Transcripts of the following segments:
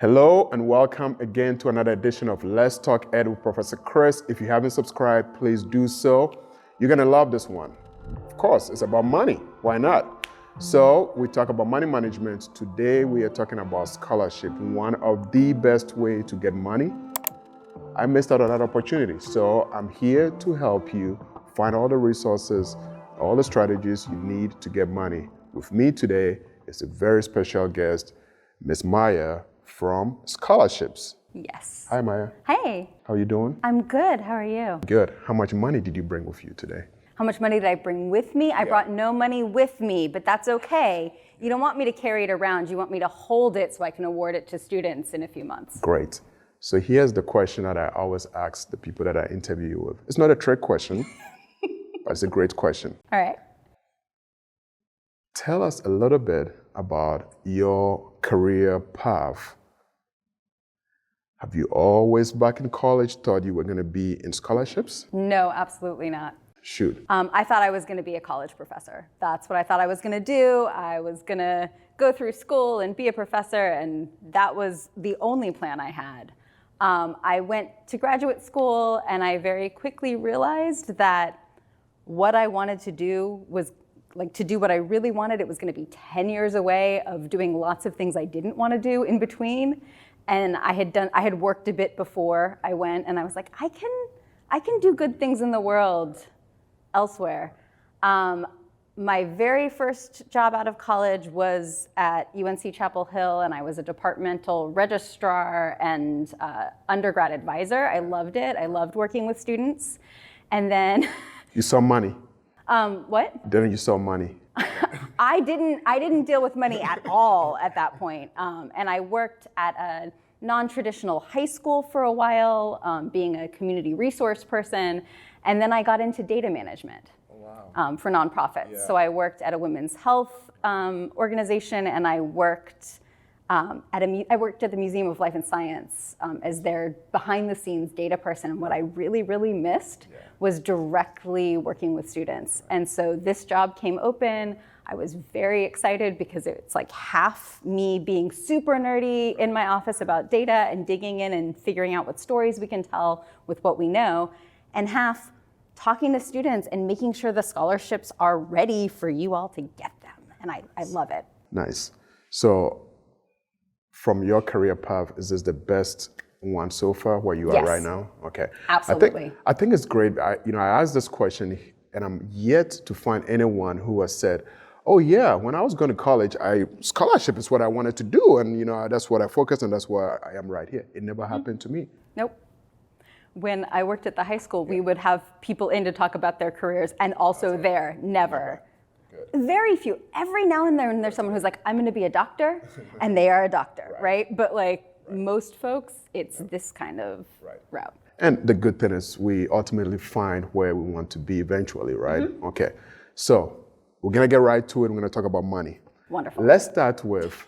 Hello and welcome again to another edition of Let's Talk Ed with Professor Chris. If you haven't subscribed, please do so. You're gonna love this one. Of course, it's about money. Why not? So we talk about money management. Today we are talking about scholarship, one of the best ways to get money. I missed out on that opportunity, so I'm here to help you find all the resources, all the strategies you need to get money. With me today is a very special guest, Miss Maya from Scholarships. Yes. Hi, Maya. Hey. How are you doing? I'm good. How are you? Good. How much money did you bring with you today? How much money did I bring with me? I brought no money with me, but that's okay. You don't want me to carry it around. You want me to hold it so I can award it to students in a few months. Great. So here's the question that I always ask the people that I interview with. It's not a trick question, but it's a great question. All right. Tell us a little bit about your career path. Have you always back in college thought you were going to be in scholarships? No, absolutely not. Shoot. I thought I was going to be a college professor. That's what I thought I was going to do. I was going to go through school and be a professor, and that was the only plan I had. I went to graduate school, and I very quickly realized that what I wanted to do was to do what I really wanted. It was going to be 10 years away of doing lots of things I didn't want to do in between. And I had worked a bit before I went, and I was like, I can do good things in the world elsewhere. My very first job out of college was at UNC Chapel Hill, and I was a departmental registrar and undergrad advisor. I loved it. I loved working with students. And then You saw money. What? Then you saw money. I didn't deal with money at all at that point. And I worked at a non-traditional high school for a while, being a community resource person. And then I got into data management for nonprofits. Yeah. So I worked at a women's health organization, and I worked at the Museum of Life and Science as their behind-the-scenes data person. And what I really, really missed was directly working with students. And so this job came open. I was very excited because it's like half me being super nerdy in my office about data and digging in and figuring out what stories we can tell with what we know, and half talking to students and making sure the scholarships are ready for you all to get them. And I love it. Nice. So from your career path, is this the best one so far where you are right now? Okay. Absolutely. I think it's great. I asked this question, and I'm yet to find anyone who has said, oh yeah, when I was going to college, scholarship is what I wanted to do, and that's what I focused on, that's why I am right here. It never happened to me. Nope. When I worked at the high school, we would have people in to talk about their careers, and also there, never. Good. Very few. Every now and then there's someone who's like, I'm going to be a doctor, and they are a doctor, right? But most folks, it's this kind of route. And the good thing is we ultimately find where we want to be eventually, right? Mm-hmm. Okay. So we're going to get right to it. We're going to talk about money. Wonderful. Let's start with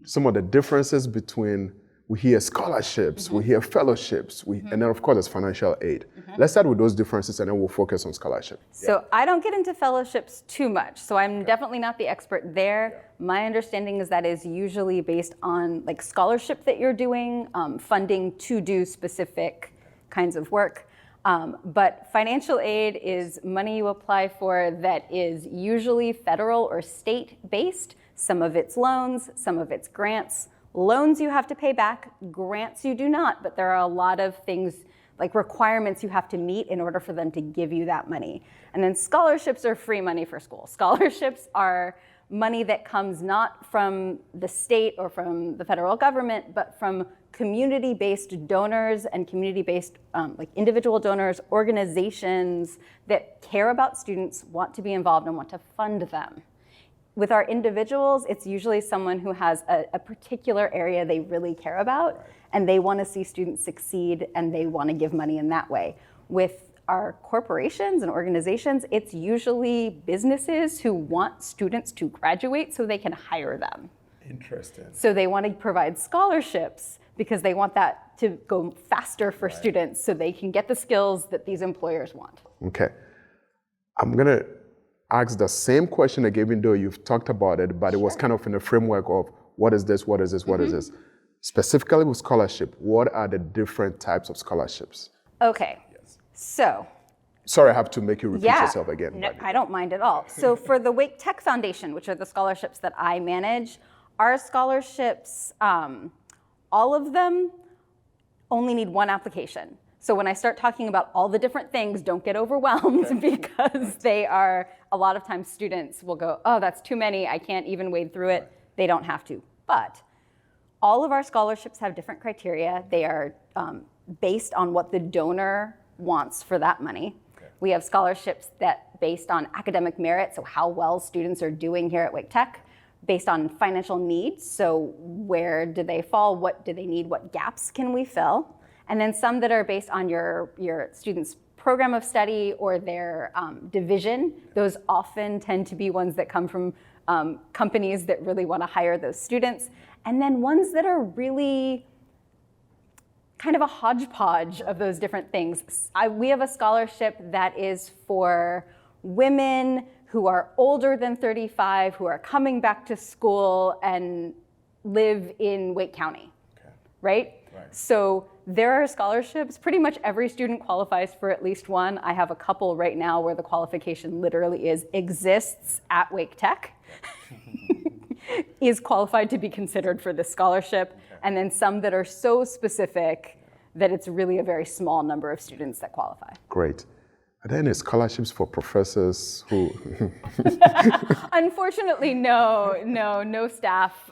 some of the differences between, we hear scholarships, we hear fellowships, and then of course there's financial aid. Let's start with those differences, and then we'll focus on scholarship. So I don't get into fellowships too much, so I'm definitely not the expert there. My understanding is that is usually based on scholarship that you're doing, funding to do specific kinds of work. But financial aid is money you apply for that is usually federal or state-based. Some of it's loans, some of it's grants. Loans you have to pay back, grants you do not, but there are a lot of things requirements you have to meet in order for them to give you that money. And then scholarships are free money for school. Scholarships are money that comes not from the state or from the federal government, but from community-based donors and community-based individual donors, organizations that care about students, want to be involved, and want to fund them. With our individuals, it's usually someone who has a particular area they really care about, and they want to see students succeed, and they want to give money in that way. With our corporations and organizations, it's usually businesses who want students to graduate so they can hire them. Interesting. So they want to provide scholarships because they want that to go faster for students so they can get the skills that these employers want. Okay. I'm going to ask the same question again, even though you've talked about it, but it was kind of in the framework of what is this, what is this, what is this? Specifically with scholarship, what are the different types of scholarships? Okay, so. Sorry, I have to make you repeat yourself again. No, I don't mind at all. So for the Wake Tech Foundation, which are the scholarships that I manage, our scholarships, all of them only need one application. So when I start talking about all the different things, don't get overwhelmed because they are, a lot of times students will go, oh, that's too many, I can't even wade through it. They don't have to. But all of our scholarships have different criteria. They are based on what the donor wants for that money. We have scholarships that based on academic merit, so how well students are doing here at Wake Tech, based on financial needs, so where do they fall, what do they need, what gaps can we fill, and then some that are based on your students' program of study or their division. Those often tend to be ones that come from companies that really want to hire those students, and then ones that are really kind of a hodgepodge of those different things. We have a scholarship that is for women who are older than 35, who are coming back to school and live in Wake County, right? So there are scholarships, pretty much every student qualifies for at least one. I have a couple right now where the qualification literally is exists at Wake Tech, is qualified to be considered for this scholarship, and then some that are so specific that it's really a very small number of students that qualify. Great. Are there any scholarships for professors who? Unfortunately, no staff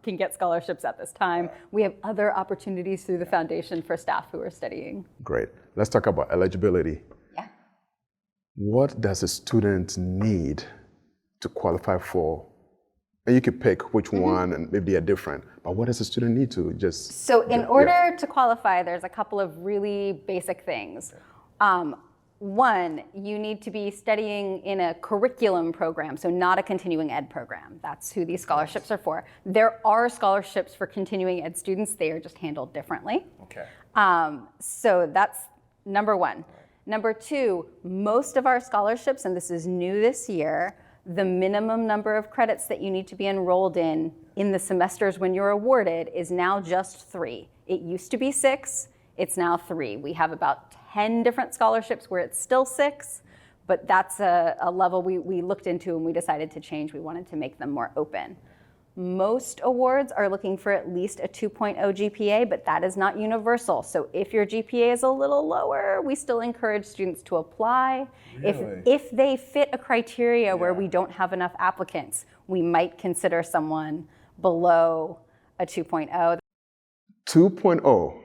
can get scholarships at this time. We have other opportunities through the foundation for staff who are studying. Great. Let's talk about eligibility. Yeah. What does a student need to qualify for? And you could pick which one, and maybe they are different. But what does a student need to just? So in order to qualify, there's a couple of really basic things. One, you need to be studying in a curriculum program, so not a continuing ed program. That's who these scholarships are for. There are scholarships for continuing ed students. They are just handled differently. Okay. So that's number one. Number two, most of our scholarships, and this is new this year, the minimum number of credits that you need to be enrolled in the semesters when you're awarded is now just 3. It used to be 6, it's now 3. We have about 10 different scholarships where it's still 6, but that's a level we looked into and we decided to change. We wanted to make them more open. Most awards are looking for at least a 2.0 GPA, but that is not universal. So if your GPA is a little lower, we still encourage students to apply. Really? If they fit a criteria where we don't have enough applicants, we might consider someone below a 2.0. 2.0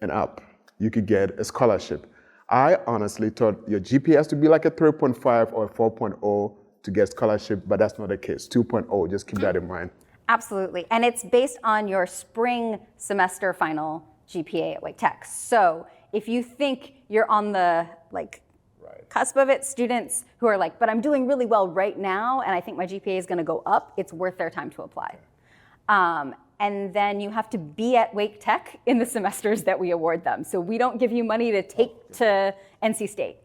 and up, you could get a scholarship. I honestly thought your GPA has to be like a 3.5 or a 4.0 to get scholarship, but that's not the case. 2.0, just keep that in mind. Absolutely, and it's based on your spring semester final GPA at Wake Tech. So if you think you're on the cusp of it, students who are like, but I'm doing really well right now, and I think my GPA is gonna go up, it's worth their time to apply. And then you have to be at Wake Tech in the semesters that we award them. So we don't give you money to take to NC State.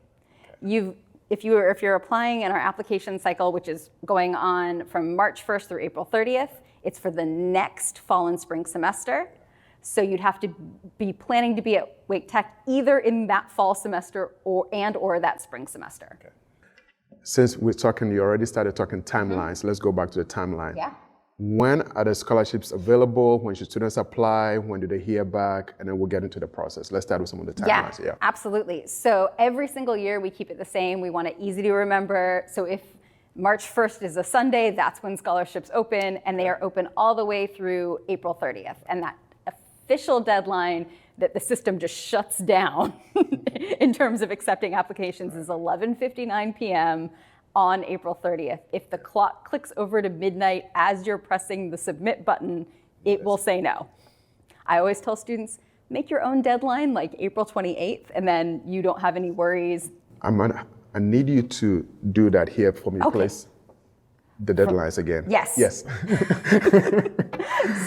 If you're applying in our application cycle, which is going on from March 1st through April 30th, it's for the next fall and spring semester. So you'd have to be planning to be at Wake Tech either in that fall semester or that spring semester. Okay. Since we're talking, you already started talking timelines. Let's go back to the timeline. Yeah. When are the scholarships available? When should students apply? When do they hear back? And then we'll get into the process. Let's start with some of the timelines. Yeah, absolutely. So every single year we keep it the same. We want it easy to remember. So if March 1st is a Sunday, that's when scholarships open, and they are open all the way through April 30th. And that official deadline that the system just shuts down in terms of accepting applications is 11:59 p.m. on April 30th. If the clock clicks over to midnight as you're pressing the submit button, it will say no. I always tell students, make your own deadline like April 28th, and then you don't have any worries. I need you to do that here for me, please. The deadlines again. Yes. Yes.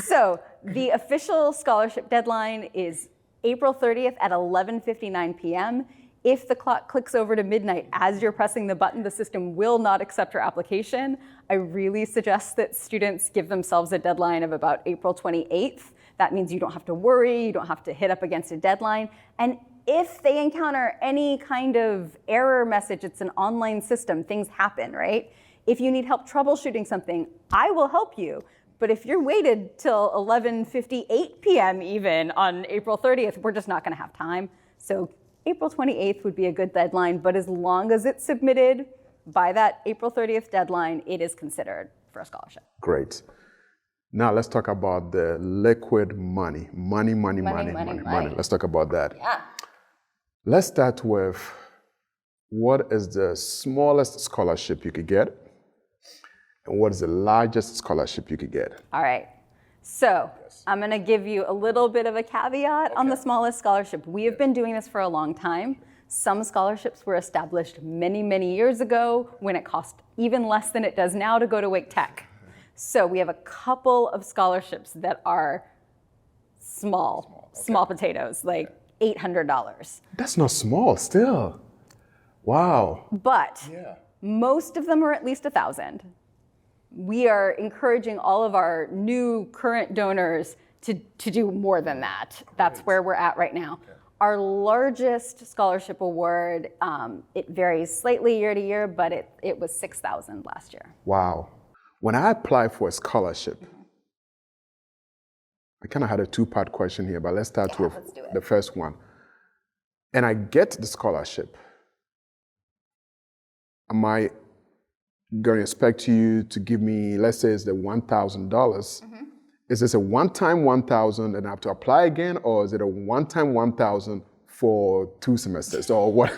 So the official scholarship deadline is April 30th at 11:59 p.m. If the clock clicks over to midnight as you're pressing the button, the system will not accept your application. I really suggest that students give themselves a deadline of about April 28th. That means you don't have to worry, you don't have to hit up against a deadline. And if they encounter any kind of error message, it's an online system, things happen, right? If you need help troubleshooting something, I will help you. But if you're waited till 11:58 p.m. even on April 30th, we're just not gonna have time. So April 28th would be a good deadline, but as long as it's submitted by that April 30th deadline, it is considered for a scholarship. Great. Now let's talk about the liquid money. Money. Let's talk about that. Yeah. Let's start with, what is the smallest scholarship you could get? And what is the largest scholarship you could get? All right. So I'm going to give you a little bit of a caveat on the smallest scholarship. We have been doing this for a long time. Some scholarships were established many, many years ago when it cost even less than it does now to go to Wake Tech. So we have a couple of scholarships that are small potatoes, like $800. That's not small still. Wow. But most of them are at least $1,000. We are encouraging all of our new current donors to do more than that. That's where we're at right now. Our largest scholarship award, it varies slightly year to year, but it was $6,000 last year. Wow. When I applied for a scholarship, I kind of had a two-part question here, but let's start with the first one. And I get the scholarship. Am I going to expect you to give me, let's say it's the $1,000. Is this a one-time $1,000 and I have to apply again, or is it a one-time $1,000 for 2 semesters, or what?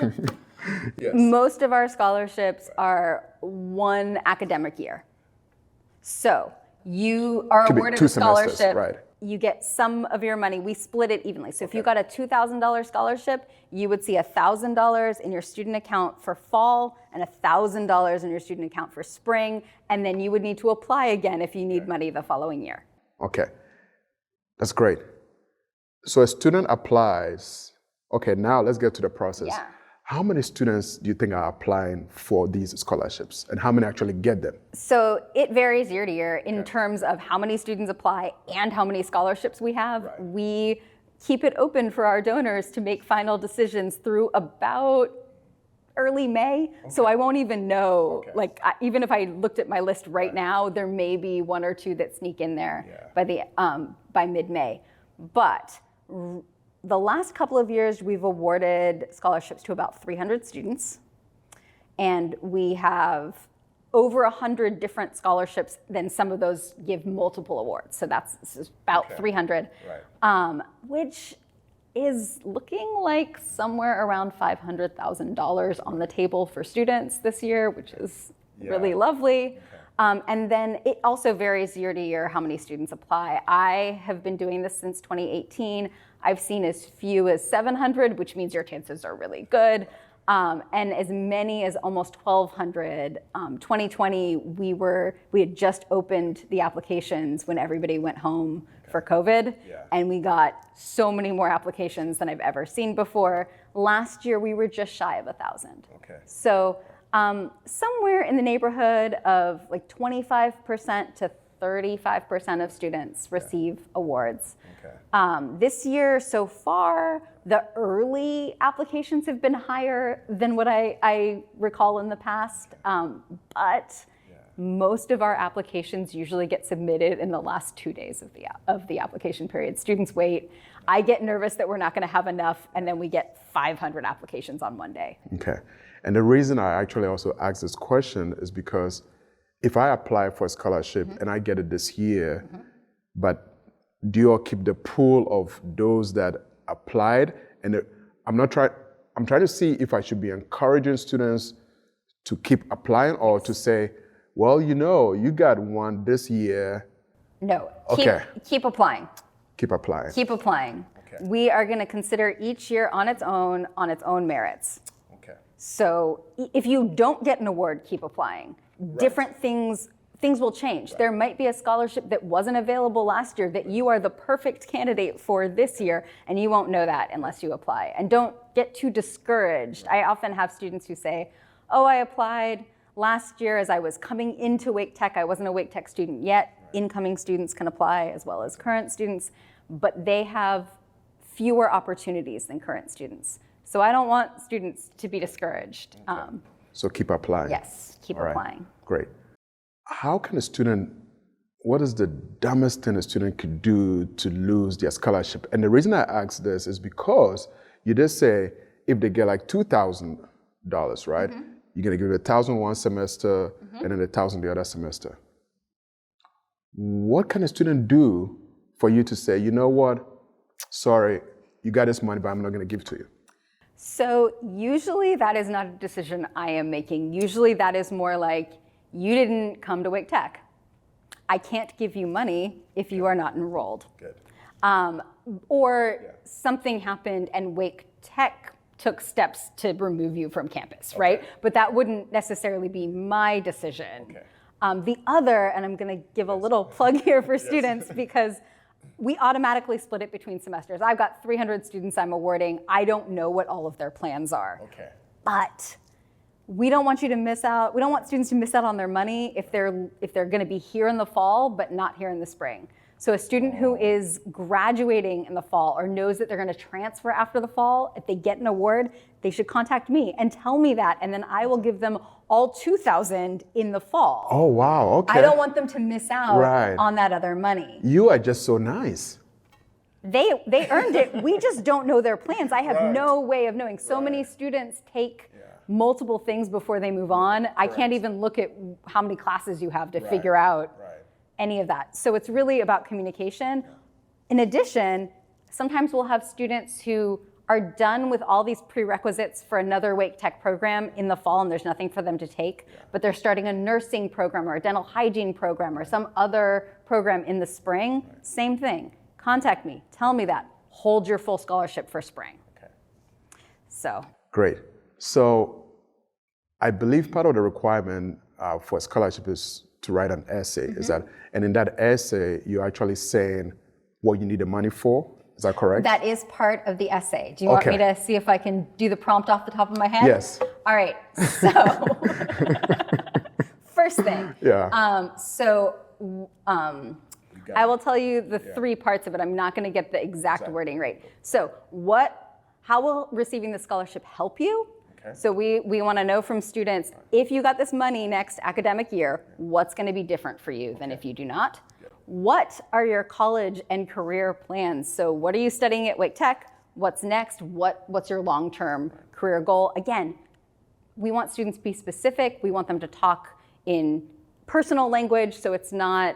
Yes. Most of our scholarships are one academic year. So you are awarded a scholarship, right. You get some of your money, we split it evenly. So if you got a $2,000 scholarship, you would see $1,000 in your student account for fall and $1,000 in your student account for spring, and then you would need to apply again if you need money the following year. Okay, that's great. So a student applies. Okay, now let's get to the process. Yeah. How many students do you think are applying for these scholarships, and how many actually get them? So it varies year to year in terms of how many students apply and how many scholarships we have. Right. We keep it open for our donors to make final decisions through about early May. So I won't even know, even if I looked at my list right now, there may be 1 or 2 that sneak in there by mid-May. But the last couple of years, we've awarded scholarships to about 300 students, and we have over 100 different scholarships. Then some of those give multiple awards, so that's about 300, which is looking like somewhere around $500,000 on the table for students this year, which is really lovely. And then it also varies year to year how many students apply. I have been doing this since 2018. I've seen as few as 700, which means your chances are really good. And as many as almost 1,200. 2020, we had just opened the applications when everybody went home for COVID, and we got so many more applications than I've ever seen before. Last year, we were just shy of 1,000. So somewhere in the neighborhood of like 25% to 35% of students receive awards. This year, so far, the early applications have been higher than what I recall in the past, but most of our applications usually get submitted in the last 2 days of the application period. Students wait. I get nervous that we're not going to have enough, and then we get 500 applications on one day. Okay. And the reason I actually also asked this question is because if I apply for a scholarship and I get it this year, but do you all keep the pool of those that applied? And I'm trying to see if I should be encouraging students to keep applying, or to say, well, you got one this year. No, Okay. keep applying. Keep applying. Keep applying. We are going to consider each year on its own merits. So if you don't get an award, keep applying. Different things things will change. There might be a scholarship that wasn't available last year that you are the perfect candidate for this year, and you won't know that unless you apply. And don't get too discouraged. I often have students who say, oh, I applied last year as I was coming into Wake Tech. I wasn't a Wake Tech student yet. Incoming students can apply as well as current students, but they have fewer opportunities than current students. So I don't want students to be discouraged. So keep applying. Yes, keep applying. Great. How can a student, what is the dumbest thing a student could do to lose their scholarship? And the reason I ask this is because you just say if they get like $2,000, right? You're gonna give it $1,000 one semester and then $1,000 the other semester. What can a student do for you to say, you know what, sorry, you got this money, but I'm not gonna give it to you? So usually that is not a decision I am making. Usually that is more like, you didn't come to Wake Tech. I can't give you money if you are not enrolled. Good. Or something happened and Wake Tech took steps to remove you from campus, right? But that wouldn't necessarily be my decision. The other, and I'm gonna give a little plug here for students because we automatically split it between semesters. I've got 300 students I'm awarding. I don't know what all of their plans are. But we don't want you to miss out. We don't want students to miss out on their money if they're going to be here in the fall but not here in the spring. So a student who is graduating in the fall or knows that they're going to transfer after the fall, if they get an award, they should contact me and tell me that, and then I will give them all $2,000 in the fall. Oh wow, okay. I don't want them to miss out on that other money. You are just so nice. They earned it. We just don't know their plans. I have no way of knowing. So many students take multiple things before they move on. I can't even look at how many classes you have to figure out any of that. So it's really about communication. In addition, sometimes we'll have students who are done with all these prerequisites for another Wake Tech program in the fall and there's nothing for them to take, but they're starting a nursing program or a dental hygiene program or some other program in the spring. Same thing. Contact me, tell me that. Hold your full scholarship for spring. So. Great. So I believe part of the requirement for a scholarship is to write an essay. Is that, and in that essay, you're actually saying what you need the money for. Is that correct? That is part of the essay. Do you want me to see if I can do the prompt off the top of my head? Yes. All right. So first thing. I will tell you the three parts of it. I'm not going to get the exact wording right. So how will receiving the scholarship help you? So we want to know from students, if you got this money next academic year, what's going to be different for you than if you do not? What are your college and career plans? So what are you studying at Wake Tech? What's next? What's your long-term career goal? Again, we want students to be specific. We want them to talk in personal language, so it's not,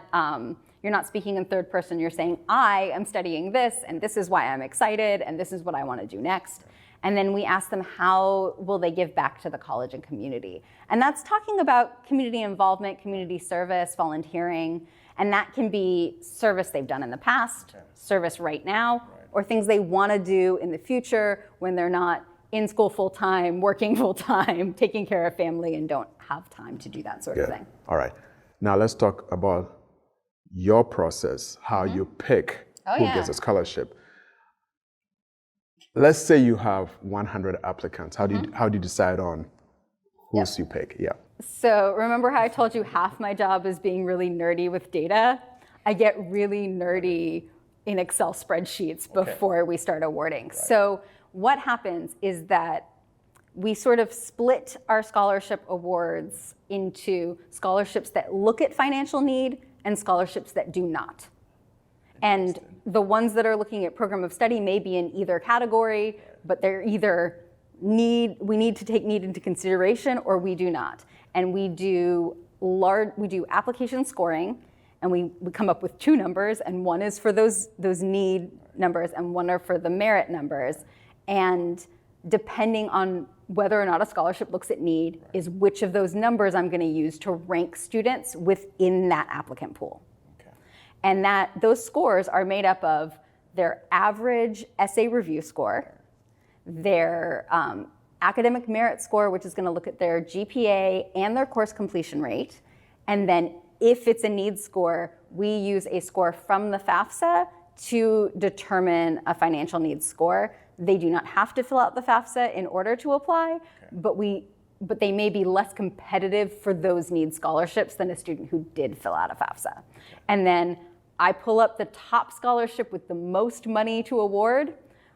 you're not speaking in third person. You're saying, I am studying this, and this is why I'm excited, and this is what I want to do next. And then we ask them, how will they give back to the college and community? And that's talking about community involvement, community service, volunteering, and that can be service they've done in the past, service right now, or things they want to do in the future when they're not in school full-time, working full-time, taking care of family, and don't have time to do that sort of thing. All right. Now let's talk about your process, how you pick who gets a scholarship. Let's say you have 100 applicants. How do you decide on who's you pick? So remember how I told you half my job is being really nerdy with data? I get really nerdy in Excel spreadsheets before we start awarding. So what happens is that we sort of split our scholarship awards into scholarships that look at financial need and scholarships that do not. And the ones that are looking at program of study may be in either category, but they're either we need to take need into consideration, or we do not. And we do application scoring, and we come up with two numbers, and one is for those need numbers and one are for the merit numbers. And depending on whether or not a scholarship looks at need is which of those numbers I'm going to use to rank students within that applicant pool. And those scores are made up of their average essay review score, their academic merit score, which is going to look at their GPA and their course completion rate, and then if it's a needs score, we use a score from the FAFSA to determine a financial needs score. They do not have to fill out the FAFSA in order to apply, but they may be less competitive for those needs scholarships than a student who did fill out a FAFSA. And then I pull up the top scholarship with the most money to award,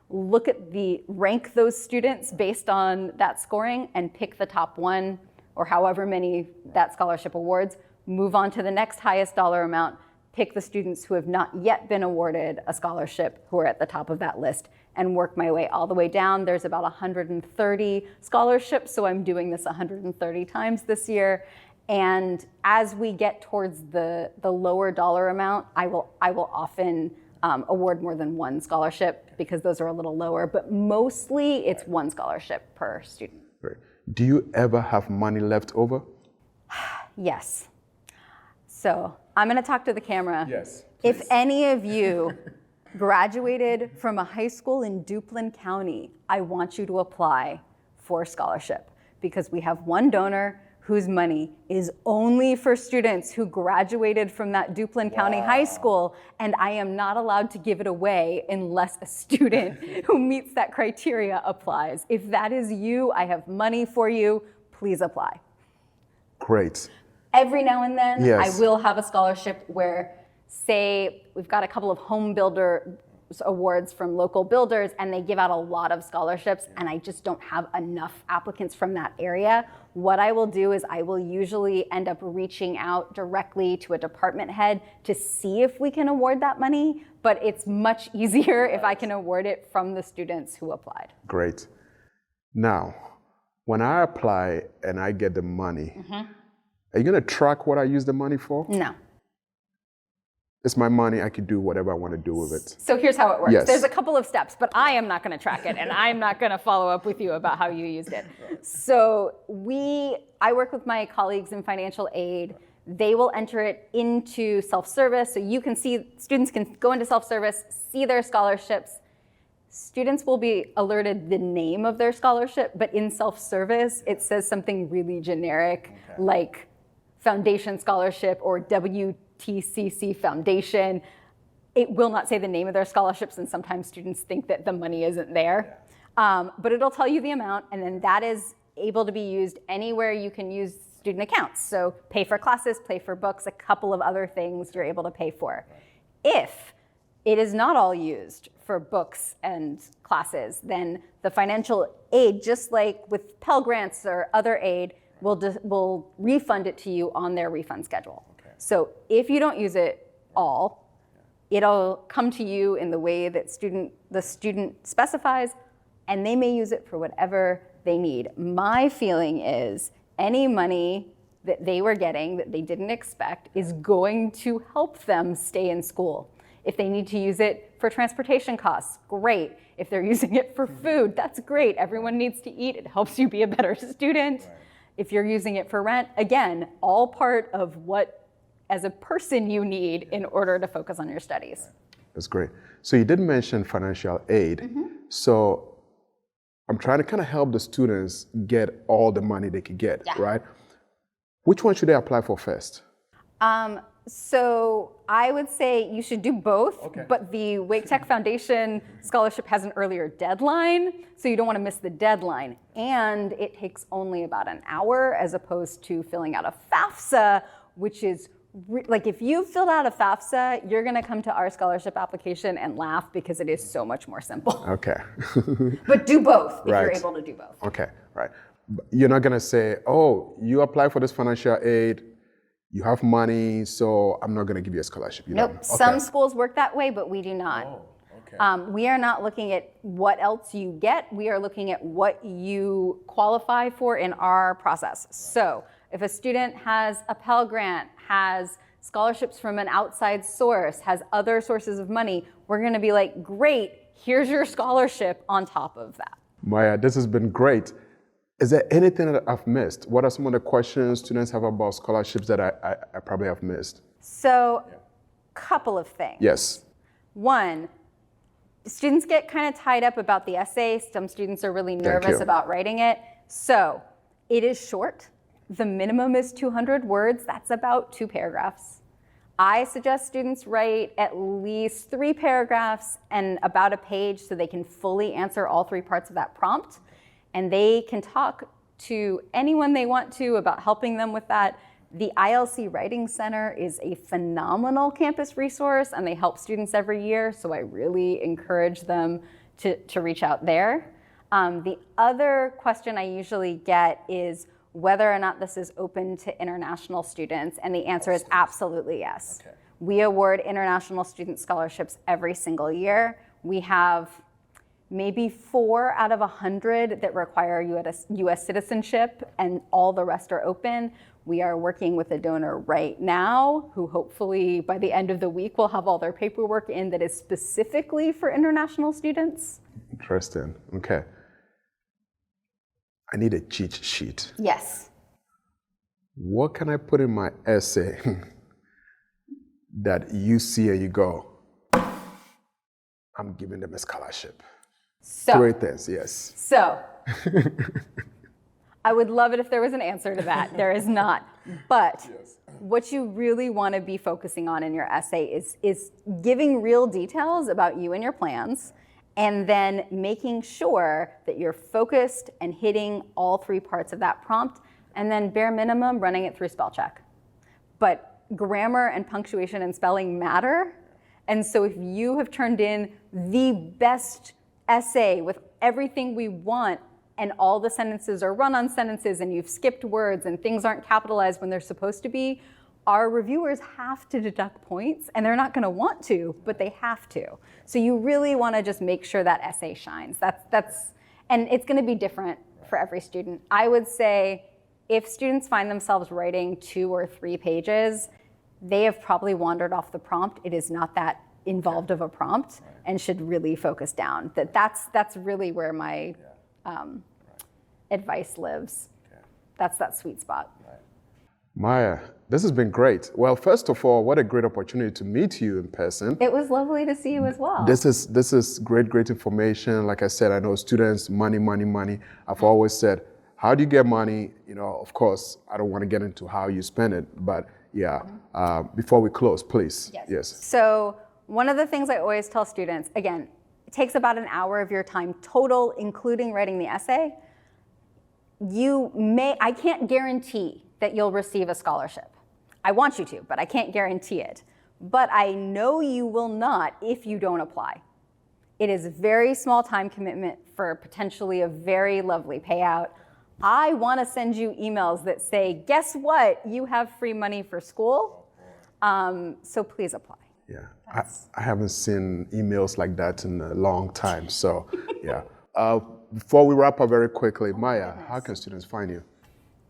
rank those students based on that scoring, and pick the top one or however many that scholarship awards, move on to the next highest dollar amount, pick the students who have not yet been awarded a scholarship who are at the top of that list, and work my way all the way down. There's about 130 scholarships, so I'm doing this 130 times this year. And as we get towards the lower dollar amount, I will often award more than one scholarship because those are a little lower, but mostly it's one scholarship per student. Great. Do you ever have money left over? Yes. So I'm going to talk to the camera. Yes. If any of you graduated from a high school in Duplin County, I want you to apply for a scholarship because we have one donor whose money is only for students who graduated from that Duplin County high school, and I am not allowed to give it away unless a student who meets that criteria applies. If that is you, I have money for you, please apply. Great. Every now and then, yes. I will have a scholarship where, say, we've got a couple of home builder awards from local builders, and they give out a lot of scholarships, and I just don't have enough applicants from that area. What I will do is I will usually end up reaching out directly to a department head to see if we can award that money, but it's much easier if I can award it from the students who applied. Great. Now, when I apply and I get the money, are you going to track what I use the money for? No. It's my money. I can do whatever I want to do with it. So here's how it works. Yes. There's a couple of steps, but I am not going to track it, and I'm not going to follow up with you about how you used it. So I work with my colleagues in financial aid. They will enter it into self-service. So you can see, students can go into self-service, see their scholarships. Students will be alerted the name of their scholarship, but in self-service, it says something really generic, like Foundation Scholarship or WTCC Foundation. It will not say the name of their scholarships, and sometimes students think that the money isn't there. But it'll tell you the amount, and then that is able to be used anywhere you can use student accounts. So pay for classes, pay for books, a couple of other things you're able to pay for. If it is not all used for books and classes, then the financial aid, just like with Pell Grants or other aid, will refund it to you on their refund schedule. So if you don't use it all, it'll come to you in the way that the student specifies, and they may use it for whatever they need. My feeling is any money that they were getting that they didn't expect is going to help them stay in school. If they need to use it for transportation costs, great. If they're using it for food, that's great. Everyone needs to eat. It helps you be a better student. Right. If you're using it for rent, again, all part of what, as a person, you need in order to focus on your studies. That's great. So you did mention financial aid. So I'm trying to kind of help the students get all the money they could get, right? Which one should they apply for first? So I would say you should do both, but the Wake Tech Foundation scholarship has an earlier deadline, so you don't want to miss the deadline. And it takes only about an hour as opposed to filling out a FAFSA, which is like if you filled out a FAFSA, you're going to come to our scholarship application and laugh because it is so much more simple. Okay. But do both if you're able to do both. Okay, right. You're not going to say, oh, you apply for this financial aid, you have money, so I'm not going to give you a scholarship. You nope. don't. Some schools work that way, but we do not. Oh, okay. We are not looking at what else you get. We are looking at what you qualify for in our process. Right. So if a student has a Pell Grant, has scholarships from an outside source, has other sources of money, we're going to be like, great, here's your scholarship on top of that. Maya, this has been great. Is there anything that I've missed? What are some of the questions students have about scholarships that I probably have missed? So, couple of things. Yes. One, students get kind of tied up about the essay. Some students are really nervous about writing it. So, it is short. The minimum is 200 words. That's about 2 paragraphs. I suggest students write at least 3 paragraphs and about a page so they can fully answer all 3 parts of that prompt. And they can talk to anyone they want to about helping them with that. The ILC Writing Center is a phenomenal campus resource, and they help students every year, so I really encourage them to reach out there. The other question I usually get is whether or not this is open to international students, and the answer is absolutely yes. Okay. We award international student scholarships every single year. We have maybe 4 out of 100 that require US citizenship, and all the rest are open. We are working with a donor right now who hopefully by the end of the week will have all their paperwork in that is specifically for international students. Interesting. Okay. I need a cheat sheet. Yes. What can I put in my essay that you see and you go, I'm giving them a scholarship? So, 3 things, yes. So, I would love it if there was an answer to that. There is not. But yes, what you really want to be focusing on in your essay is giving real details about you and your plans, and then making sure that you're focused and hitting all 3 parts of that prompt, and then bare minimum running it through spell check. But grammar and punctuation and spelling matter. And so if you have turned in the best essay with everything we want, and all the sentences are run-on sentences, and you've skipped words, and things aren't capitalized when they're supposed to be, our reviewers have to deduct points, and they're not going to want to, but they have to. So you really want to just make sure that essay shines. And it's going to be different for every student. I would say if students find themselves writing 2 or 3 pages, they have probably wandered off the prompt. It is not that involved of a prompt, and should really focus down. That's really where my advice lives. Okay. That's that sweet spot. Right. Maya, this has been great. Well, first of all, what a great opportunity to meet you in person. It was lovely to see you as well. This is great information. Like I said, I know students, money. I've always said, how do you get money? You know, of course, I don't want to get into how you spend it, but yeah, before we close, please. Yes. So one of the things I always tell students, again, it takes about an hour of your time total, including writing the essay. I can't guarantee that you'll receive a scholarship. I want you to, but I can't guarantee it. But I know you will not if you don't apply. It is a very small time commitment for potentially a very lovely payout. I want to send you emails that say, guess what? You have free money for school. So please apply. Yeah, I haven't seen emails like that in a long time. So yeah. Before we wrap up very quickly, Maya, how can students find you?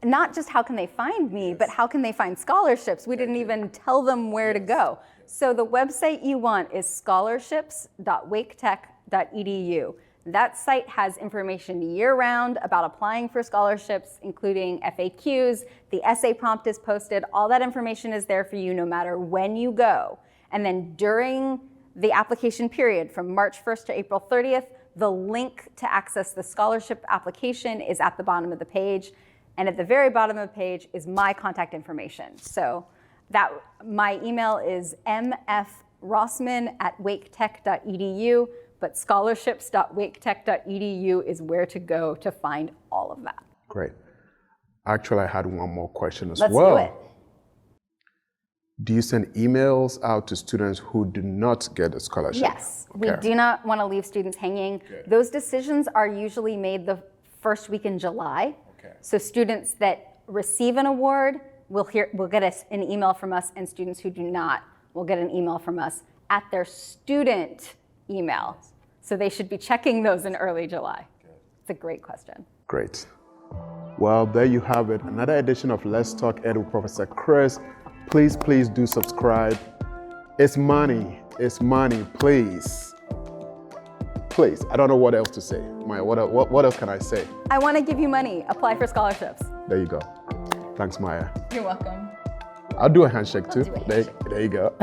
Not just how can they find me, but how can they find scholarships? We didn't even tell them where to go. So the website you want is scholarships.waketech.edu. That site has information year-round about applying for scholarships, including FAQs. The essay prompt is posted. All that information is there for you no matter when you go. And then during the application period from March 1st to April 30th, the link to access the scholarship application is at the bottom of the page. And at the very bottom of the page is my contact information. So my email is mfrosman@waketech.edu, but scholarships.waketech.edu is where to go to find all of that. Great. Actually, I had one more question as Let's well. do it. Do you send emails out to students who do not get a scholarship? Yes, we do not want to leave students hanging. Okay. Those decisions are usually made the first week in July. Okay. So students that receive an award will get an email from us, and students who do not will get an email from us at their student email. So they should be checking those in early July. Good. It's a great question. Great. Well, there you have it. Another edition of Let's Talk Ed with Professor Chris. Please do subscribe. It's money, please. Please, I don't know what else to say. Maya, what else can I say? I want to give you money. Apply for scholarships. There you go. Thanks, Maya. You're welcome. I'll do a handshake too. Do a handshake. There you go.